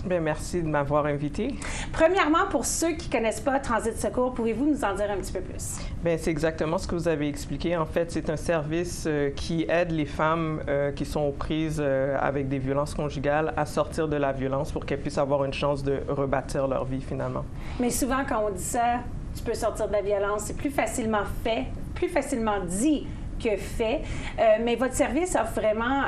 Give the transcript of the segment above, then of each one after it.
Bien, merci de m'avoir invité. Premièrement, pour ceux qui ne connaissent pas Transit Secours, pouvez-vous nous en dire un petit peu plus? Bien, c'est exactement ce que vous avez expliqué. En fait, c'est un service qui aide les femmes qui sont aux prises avec des violences conjugales à sortir de la violence pour qu'elles puissent avoir une chance de rebâtir leur vie finalement. Mais souvent, quand on dit ça, tu peux sortir de la violence, c'est plus facilement fait, plus facilement dit que fait. Mais votre service offre vraiment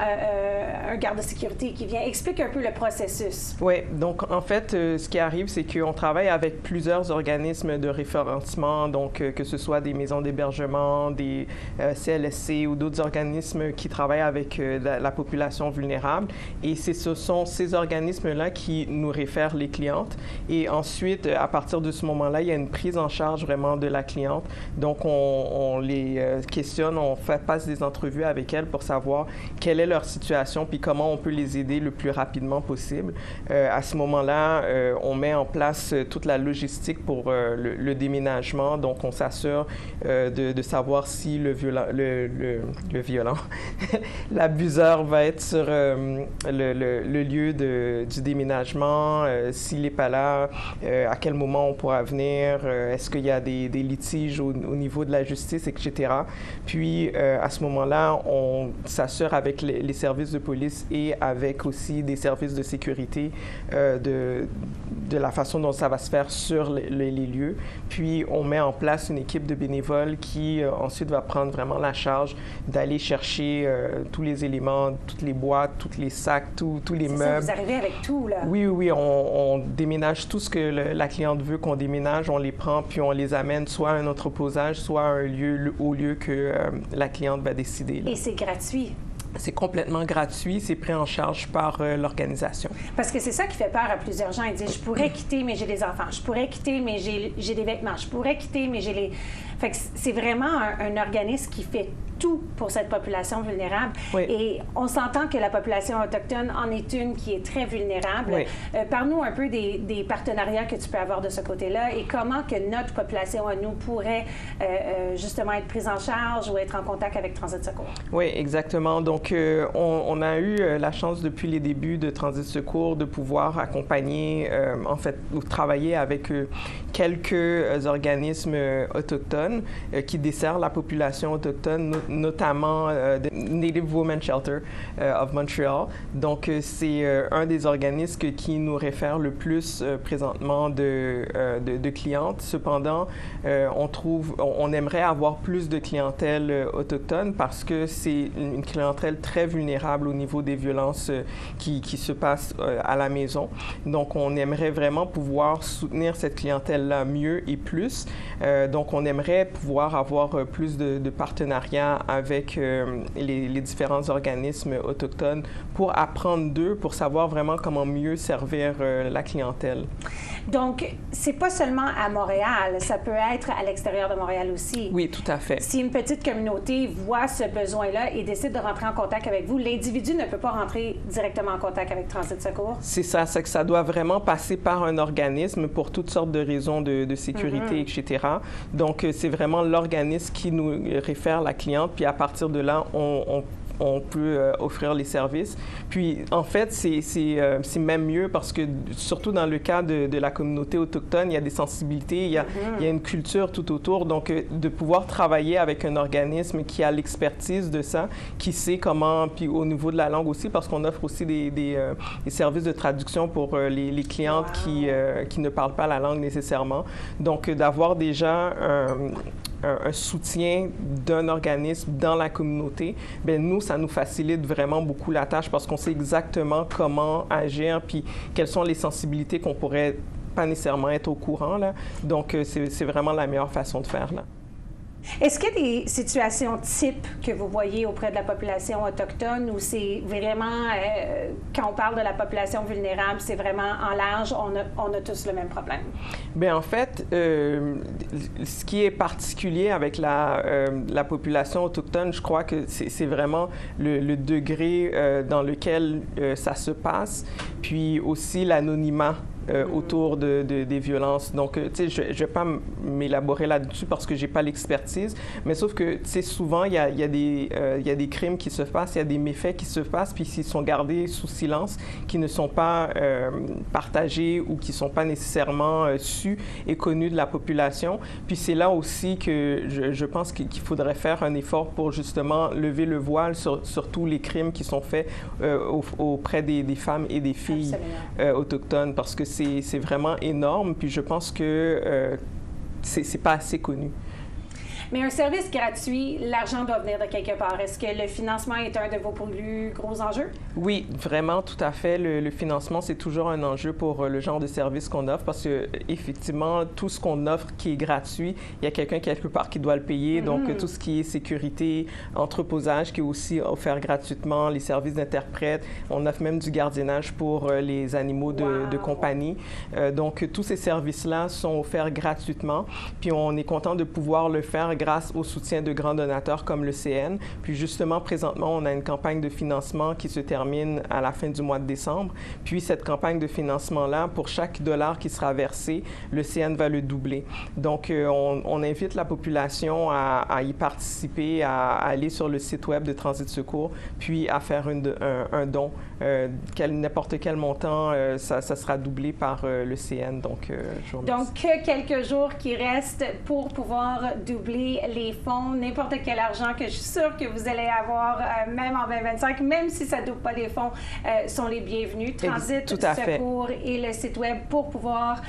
un garde de sécurité qui vient. Explique un peu le processus. Oui, donc en fait, ce qui arrive, c'est qu'on travaille avec plusieurs organismes de référencement, donc que ce soit des maisons d'hébergement, des CLSC ou d'autres organismes qui travaillent avec la population vulnérable. Et ce sont ces organismes-là qui nous réfèrent les clientes. Et ensuite, à partir de ce moment-là, il y a une prise en charge vraiment de la cliente. Donc, on les questionne, on passe des entrevues avec elles pour savoir quelle est leur situation puis comment on peut les aider le plus rapidement possible. À ce moment-là, on met en place toute la logistique pour le déménagement. Donc, on s'assure de savoir si le violent, l'abuseur va être sur le lieu du déménagement, s'il n'est pas là, à quel moment on pourra venir, est-ce qu'il y a des litiges au niveau de la justice, etc. Puis, à ce moment-là, on s'assure avec les services de police et avec aussi des services de sécurité de la façon dont ça va se faire sur les lieux. Puis, on met en place une équipe de bénévoles qui ensuite va prendre vraiment la charge d'aller chercher tous les éléments, toutes les boîtes, tous les sacs, tous les meubles. Ça, vous arrivez avec tout, là? Oui, on déménage tout ce que la cliente veut qu'on déménage, on les prend, puis on les amène soit à un entreposage, soit à un lieu, au lieu que la cliente va décider. Là. Et c'est gratuit? C'est complètement gratuit, c'est pris en charge par l'organisation. Parce que c'est ça qui fait peur à plusieurs gens. Ils disent, je pourrais quitter, mais j'ai des enfants. Je pourrais quitter, mais j'ai des vêtements. Je pourrais quitter, mais j'ai les... Fait que c'est vraiment un organisme qui fait tout pour cette population vulnérable. Oui. Et on s'entend que la population autochtone en est une qui est très vulnérable. Oui. Parle-nous un peu des partenariats que tu peux avoir de ce côté-là et comment que notre population à nous pourrait justement être prise en charge ou être en contact avec Transit Secours. Oui, exactement. Donc, on a eu la chance depuis les débuts de Transit Secours de pouvoir accompagner, en fait, ou travailler avec quelques organismes autochtones qui desservent la population autochtone, notamment Native Women Shelter of Montreal. Donc, c'est un des organismes qui nous réfère le plus présentement de clientes. Cependant, on aimerait avoir plus de clientèle autochtone parce que c'est une clientèle très vulnérable au niveau des violences qui se passent à la maison. Donc, on aimerait vraiment pouvoir soutenir cette clientèle-là mieux et plus. Donc, on aimerait pouvoir avoir plus de partenariats avec les différents organismes autochtones pour apprendre d'eux, pour savoir vraiment comment mieux servir la clientèle. Donc, c'est pas seulement à Montréal, ça peut être à l'extérieur de Montréal aussi. Oui, tout à fait. Si une petite communauté voit ce besoin-là et décide de rentrer en contact avec vous, l'individu ne peut pas rentrer directement en contact avec Transit Secours? C'est que ça doit vraiment passer par un organisme pour toutes sortes de raisons de sécurité, etc. Donc, c'est vraiment l'organisme qui nous réfère la cliente, puis à partir de là, on peut offrir les services. Puis, en fait, c'est même mieux parce que, surtout dans le cas de la communauté autochtone, il y a des sensibilités, il y a une culture tout autour. Donc, de pouvoir travailler avec un organisme qui a l'expertise de ça, qui sait comment, puis au niveau de la langue aussi, parce qu'on offre aussi des services de traduction pour les clientes qui ne parlent pas la langue nécessairement. Donc, d'avoir déjà un soutien d'un organisme dans la communauté, bien nous, ça nous facilite vraiment beaucoup la tâche parce qu'on sait exactement comment agir puis quelles sont les sensibilités qu'on pourrait pas nécessairement être au courant, là. Donc, c'est vraiment la meilleure façon de faire, là. Est-ce qu'il y a des situations types que vous voyez auprès de la population autochtone ou c'est vraiment, quand on parle de la population vulnérable, c'est vraiment en large, on a tous le même problème? Bien, en fait, ce qui est particulier avec la population autochtone, je crois que c'est vraiment le degré dans lequel ça se passe. puis aussi l'anonymat autour des violences. Donc, tu sais, je ne vais pas m'élaborer là-dessus parce que je n'ai pas l'expertise, mais sauf que, tu sais, souvent, il y a des crimes qui se passent, il y a des méfaits qui se passent, puis s'ils sont gardés sous silence, qui ne sont pas partagés ou qui ne sont pas nécessairement sus et connus de la population. Puis c'est là aussi que je pense qu'il faudrait faire un effort pour justement lever le voile sur tous les crimes qui sont faits auprès des femmes et des filles autochtones, parce que c'est vraiment énorme, puis je pense que c'est pas assez connu. Mais un service gratuit, l'argent doit venir de quelque part. Est-ce que le financement est un de vos plus gros enjeux? Oui, vraiment, tout à fait. Le financement, c'est toujours un enjeu pour le genre de service qu'on offre parce que, effectivement, tout ce qu'on offre qui est gratuit, il y a quelqu'un quelque part qui doit le payer. Donc, tout ce qui est sécurité, entreposage qui est aussi offert gratuitement, les services d'interprète, on offre même du gardiennage pour les animaux de compagnie. Donc, tous ces services-là sont offerts gratuitement. Puis, on est content de pouvoir le faire grâce au soutien de grands donateurs comme le CN. Puis justement, présentement, on a une campagne de financement qui se termine à la fin du mois de décembre. Puis cette campagne de financement-là, pour chaque dollar qui sera versé, le CN va le doubler. Donc, on invite la population à y participer, à aller sur le site web de Transit Secours, puis à faire un don. N'importe quel montant, ça sera doublé par le CN. Donc, je vous remercie. Donc, que quelques jours qui restent pour pouvoir doubler les fonds, n'importe quel argent que je suis sûre que vous allez avoir, même en 2025, même si ça ne double pas les fonds, sont les bienvenus. Transit Secours et le site web pour pouvoir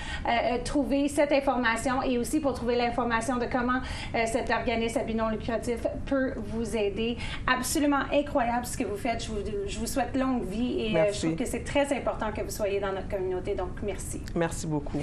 trouver cette information et aussi pour trouver l'information de comment cet organisme à but non lucratif peut vous aider. Absolument incroyable ce que vous faites. Je vous souhaite longue vie et je trouve que c'est très important que vous soyez dans notre communauté. Donc, merci. Merci beaucoup.